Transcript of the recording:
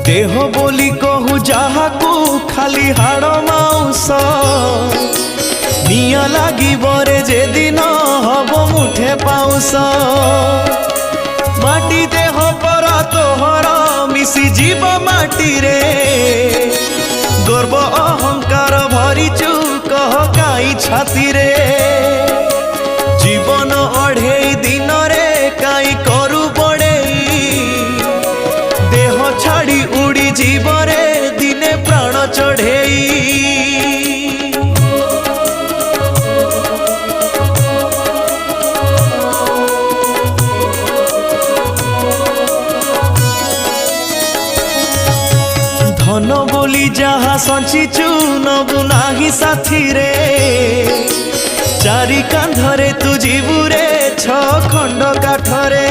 देह बोली कहू जहाकू खाली हाड़ माउस निया लागी बरे जे दिन हब मुठे पाउस माटी देह परा तोहर मिसी जीव माटी रे गर्व अहंकार भरिचु कह काई छाती रे जीवन अढ़ेई दिन रे काई करू बड़ेई देह छाड़ी उड़ी जीवरे दिने प्राण चढ़ेई धन बोली जहा संचिचु नबु नाही साथी रे चारि कांधरे तू जीवुरे छ खंड काठरे।